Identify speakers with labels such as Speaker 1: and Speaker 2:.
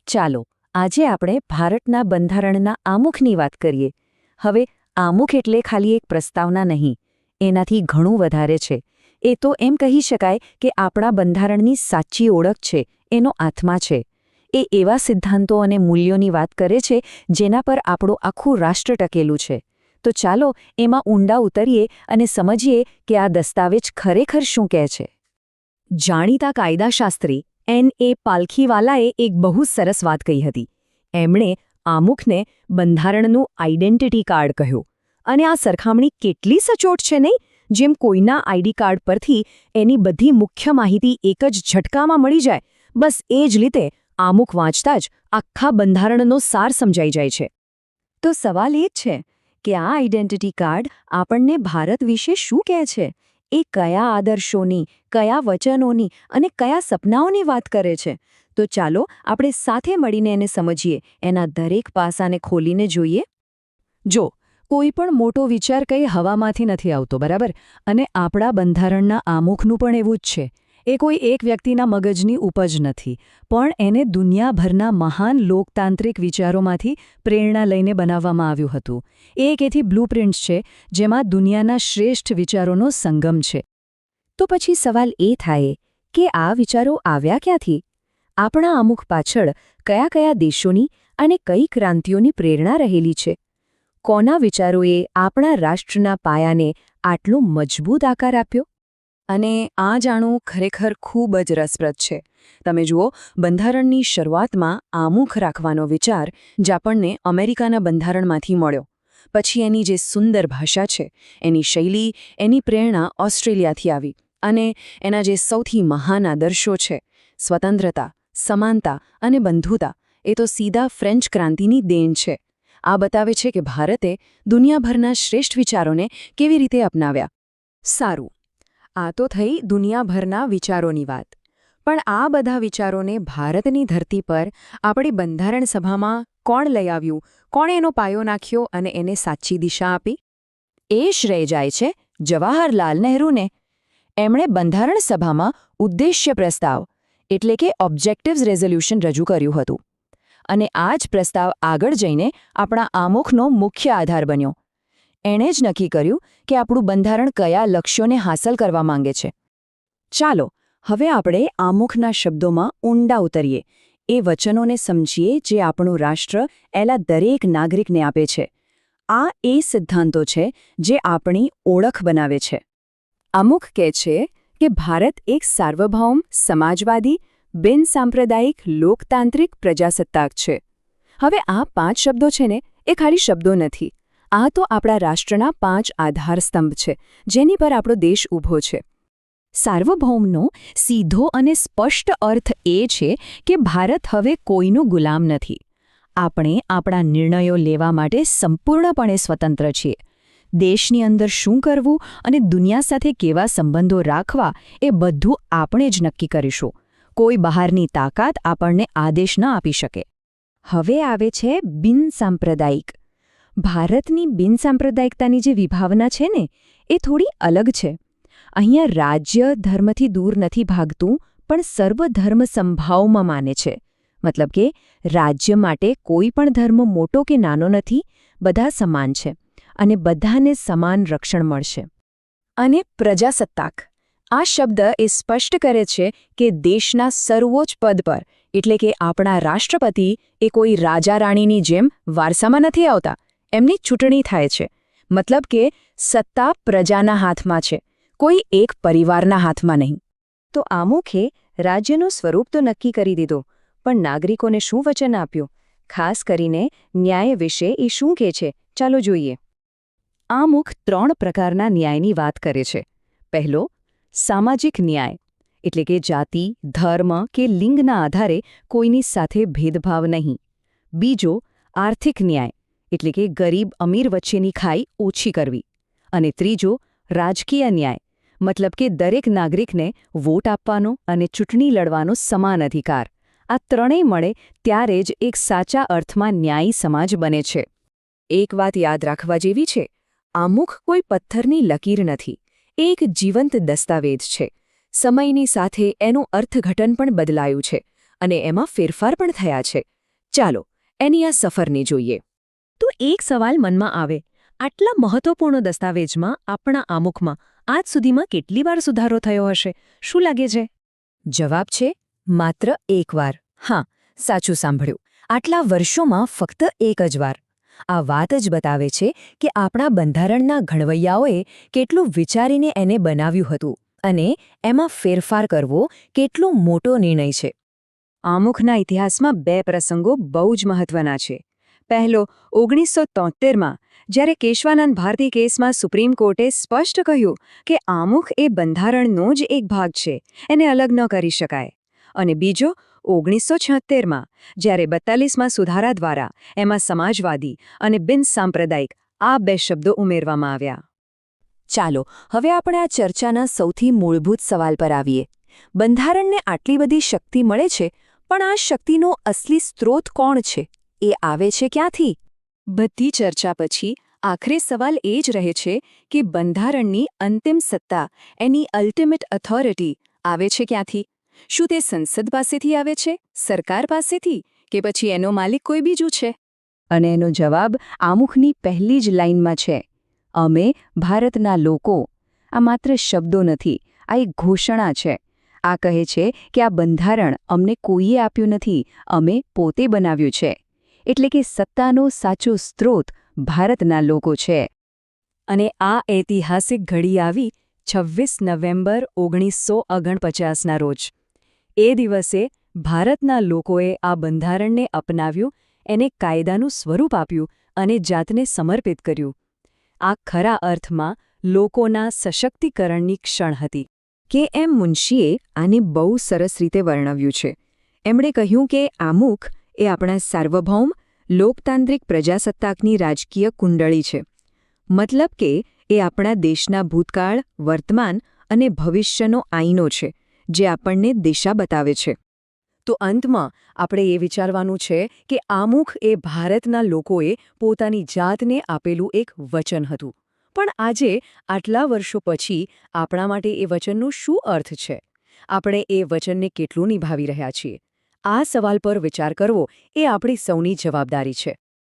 Speaker 1: ચાલો આજે આપણે ભારતના બંધારણના આમુખની વાત કરીએ. હવે આમુખ એટલે ખાલી એક પ્રસ્તાવના નહીં, એનાથી ઘણું વધારે છે. એ તો એમ કહી શકાય કે આપણા બંધારણની સાચી ઓળખ છે, એનો આત્મા છે. એ એવા સિદ્ધાંતો અને મૂલ્યોની વાત કરે છે જેના પર આપણું આખું રાષ્ટ્ર ટકેલું છે. તો ચાલો એમાં ઊંડા ઉતરીએ અને સમજીએ કે આ દસ્તાવેજ ખરેખર શું કહે છે. જાણીતા કાયદાશાસ્ત્રી N.A. પાલખીવાલાએ એક બહુ સરસ વાત કહી હતી. એમણે આમુખને બંધારણનું આઇડેન્ટિટી કાર્ડ કહ્યું. અને આ સરખામણી કેટલી સચોટ છે નહીં? જેમ કોઈના આઈડી કાર્ડ પરથી એની બધી મુખ્ય માહિતી એક જ ઝટકામાં મળી જાય, બસ એ જ રીતે આમુખ વાંચતા જ આખા બંધારણનો સાર સમજાઈ જાય છે. તો સવાલ એ જ છે કે આ આઇડેન્ટિટી કાર્ડ આપણને ભારત વિશે શું કહે છે? એ કયા આદર્શોની, કયા વચનોની અને કયા સપનાઓની વાત કરે છે? તો ચાલો આપણે સાથે મળીને એને સમજીએ, એના દરેક પાસાને ખોલીને જોઈએ. જો કોઈ પણ મોટો વિચાર કંઈ હવામાંથી નથી આવતો, બરાબર? અને આપણા બંધારણના આમુખનું પણ એવું જ છે. એ કોઈ એક વ્યક્તિના મગજની ઉપજ નથી, પણ એને દુનિયાભરના મહાન લોકતાંત્રિક વિચારોમાંથી પ્રેરણા લઈને બનાવવામાં આવ્યું હતું. એ એક એથી બ્લુપ્રિન્ટ્સ છે જેમાં દુનિયાના શ્રેષ્ઠ વિચારોનો સંગમ છે. તો પછી સવાલ એ થાય કે આ વિચારો આવ્યા ક્યાંથી? આપણા આમુખ પાછળ કયા કયા દેશોની અને કઈ ક્રાંતિઓની પ્રેરણા રહેલી છે? કોના વિચારોએ આપણા રાષ્ટ્રના પાયાને આટલો મજબૂત આકાર આપ્યો? અને આ જાણવું ખરેખર ખૂબ જ રસપ્રદ છે. તમે જુઓ, બંધારણની શરૂઆતમાં આમુખ રાખવાનો વિચાર જ આપણને અમેરિકાના બંધારણમાંથી મળ્યો. પછી એની જે સુંદર ભાષા છે, એની શૈલી, એની પ્રેરણા ઓસ્ટ્રેલિયાથી આવી. અને એના જે સૌથી મહાન આદર્શો છે, સ્વતંત્રતા, સમાનતા અને બંધુતા, એ તો સીધા ફ્રેન્ચ ક્રાંતિની દેન છે. આ બતાવે છે કે ભારતે દુનિયાભરના શ્રેષ્ઠ વિચારોને કેવી રીતે અપનાવ્યા. સારું, આ તો થઈ દુનિયાભરના વિચારોની વાત. પણ આ બધા વિચારોને ભારતની ધરતી પર આપણી બંધારણ સભામાં કોણ લઈ આવ્યું? કોણે એનો પાયો નાખ્યો અને એને સાચી દિશા આપી? એ શ્રેય જાય છે જવાહરલાલ નહેરુને. એમણે બંધારણ સભામાં ઉદ્દેશ્ય પ્રસ્તાવ એટલે કે ઓબ્જેક્ટિવ્સ રેઝોલ્યુશન રજૂ કર્યું હતું. અને આ જ પ્રસ્તાવ આગળ જઈને આપણા આમુખનો મુખ્ય આધાર બન્યો. એણે જ નક્કી કર્યું કે આપણું બંધારણ કયા લક્ષ્યોને હાંસલ કરવા માંગે છે. ચાલો હવે આપણે આમુખના શબ્દોમાં ઊંડા ઉતરીએ, એ વચનોને સમજીએ જે આપણું રાષ્ટ્ર એલા દરેક નાગરિકને આપે છે. આ એ સિદ્ધાંતો છે જે આપણી ઓળખ બનાવે છે. આમુખ કહે છે કે ભારત એક સાર્વભૌમ, સમાજવાદી, બિનસાંપ્રદાયિક, લોકતાંત્રિક પ્રજાસત્તાક છે. હવે આ 5 શબ્દો છે ને, એ ખાલી શબ્દો નથી. આ તો આપણા રાષ્ટ્રના 5 આધારસ્તંભ છે જેની પર આપણો દેશ ઊભો છે. સાર્વભૌમનો સીધો અને સ્પષ્ટ અર્થ એ છે કે ભારત હવે કોઈનું ગુલામ નથી. આપણે આપણા નિર્ણયો લેવા માટે સંપૂર્ણપણે સ્વતંત્ર છીએ. દેશની અંદર શું કરવું અને દુનિયા સાથે કેવા સંબંધો રાખવા એ બધું આપણે જ નક્કી કરીશું. કોઈ બહારની તાકાત આપણને આદેશ ન આપી શકે. હવે આવે છે બિનસાંપ્રદાયિક. ભારતની બિનસાંપ્રદાયિકતાની જે વિભાવના છે ને, એ થોડી અલગ છે. અહીંયા રાજ્ય ધર્મથી દૂર નથી ભાગતું, પણ સર્વધર્મ સંભાવમાં માને છે. મતલબ કે રાજ્ય માટે કોઈ પણ ધર્મ મોટો કે નાનો નથી, બધા સમાન છે અને બધાને સમાન રક્ષણ મળશે. અને પ્રજાસત્તાક, આ શબ્દ એ સ્પષ્ટ કરે છે કે દેશના સર્વોચ્ચ પદ પર એટલે કે આપણા રાષ્ટ્રપતિ એ કોઈ રાજા રાણીની જેમ વારસામાં નથી આવતા. એમની ચૂંટણી થાય છે. મતલબ કે સત્તા પ્રજાના હાથમાં છે, કોઈ એક પરિવારના હાથમાં નહીં. તો આમુખે રાજ્યનું સ્વરૂપ તો નક્કી કરી દીધું, પણ નાગરિકોને શું વચન આપ્યું? ખાસ કરીને ન્યાય વિશે એ શું કહે છે? ચાલો જોઈએ. આમુખ 3 પ્રકારના ન્યાયની વાત કરે છે. પહેલો, સામાજિક ન્યાય એટલે કે જાતિ, ધર્મ કે લિંગના આધારે કોઈની સાથે ભેદભાવ નહીં. બીજો, આર્થિક ન્યાય એટલે કે ગરીબ અમીર વચ્ચેની ખાઈ ઓછી કરવી. અને ત્રીજો, રાજકીય ન્યાય મતલબ કે દરેક નાગરિકને વોટ આપવાનો અને ચૂંટણી લડવાનો સમાન અધિકાર. આ ત્રણેય મળે ત્યારે જ એક સાચા અર્થમાં ન્યાયી સમાજ બને છે. એક વાત યાદ રાખવા જેવી છે, આમુખ કોઈ પથ્થરની લકીર નથી. એ એક જીવંત દસ્તાવેજ છે. સમયની સાથે એનું અર્થઘટન પણ બદલાયું છે અને એમાં ફેરફાર પણ થયા છે. ચાલો એની આ સફરને જોઈએ.
Speaker 2: તો એક સવાલ મનમાં આવે, આટલા મહત્વપૂર્ણ દસ્તાવેજમાં આપણા આમુખમાં આજ સુધીમાં કેટલી વાર સુધારો થયો હશે? શું લાગે છે?
Speaker 1: જવાબ છે માત્ર એકવાર. હા, સાચું સાંભળ્યું. આટલા વર્ષોમાં ફક્ત એક જ વાર. આ વાત જ બતાવે છે કે આપણા બંધારણના ઘડવૈયાઓએ કેટલું વિચારીને એને બનાવ્યું હતું અને એમાં ફેરફાર કરવો કેટલો મોટો નિર્ણય છે.
Speaker 2: આમુખના ઇતિહાસમાં બે પ્રસંગો બહુ જ મહત્વના છે. પહેલો 1973માં જ્યારે કેશવાનંદ ભારતી કેસમાં સુપ્રીમ કોર્ટે સ્પષ્ટ કહ્યું કે આમુખ એ બંધારણનો જ એક ભાગ છે, એને અલગ ન કરી શકાય. અને બીજો 1976માં જ્યારે 42માં સુધારા દ્વારા એમાં સમાજવાદી અને બિનસાંપ્રદાયિક આ બે શબ્દો ઉમેરવામાં આવ્યા.
Speaker 1: ચાલો હવે આપણે આ ચર્ચાના સૌથી મૂળભૂત સવાલ પર આવીએ. બંધારણને આટલી બધી શક્તિ મળે છે, પણ આ શક્તિનો અસલી સ્ત્રોત કોણ છે? એ આવે છે ક્યાંથી?
Speaker 2: બધી ચર્ચા પછી આખરે સવાલ એ જ રહે છે કે બંધારણની અંતિમ સત્તા, એની અલ્ટિમેટ ઓથોરિટી આવે છે ક્યાંથી? શું તે સંસદ પાસેથી આવે છે, સરકાર પાસેથી, કે પછી એનો માલિક કોઈ બીજું છે?
Speaker 1: અને એનો જવાબ આમુખની પહેલી જ લાઇનમાં છે. અમે ભારતના લોકો. આ માત્ર શબ્દો નથી, આ એક ઘોષણા છે. આ કહે છે કે આ બંધારણ અમને કોઈએ આપ્યું નથી, અમે પોતે બનાવ્યું છે. એટલે કે સત્તાનો સાચો સ્ત્રોત ભારતના લોકો છે.
Speaker 2: અને આ ઐતિહાસિક ઘડી આવી 26 નવેમ્બર 1949ના રોજ. એ દિવસે ભારતના લોકોએ આ બંધારણને અપનાવ્યું, એને કાયદાનું સ્વરૂપ આપ્યું અને જાતને સમર્પિત કર્યું. આ ખરા અર્થમાં લોકોના સશક્તિકરણની ક્ષણ હતી.
Speaker 1: કે એમ મુનશીએ આને બહુ સરસ રીતે વર્ણવ્યું છે. એમણે કહ્યું કે આમુખ એ આપણા સાર્વભૌમ, લોકતાંત્રિક પ્રજાસત્તાકની રાજકીય કુંડળી છે. મતલબ કે એ આપણા દેશના ભૂતકાળ, વર્તમાન અને ભવિષ્યનો આઈનો છે, જે આપણને દિશા બતાવે છે.
Speaker 2: તો અંતમાં આપણે એ વિચારવાનું છે કે આમુખ એ ભારતના લોકોએ પોતાની જાતને આપેલું એક વચન હતું. પણ આજે આટલા વર્ષો પછી આપણા માટે એ વચનનો શું અર્થ છે? આપણે એ વચનને કેટલું નિભાવી રહ્યા છીએ? આ સવાલ પર વિચાર કરવો એ આપણી સૌની જવાબદારી છે.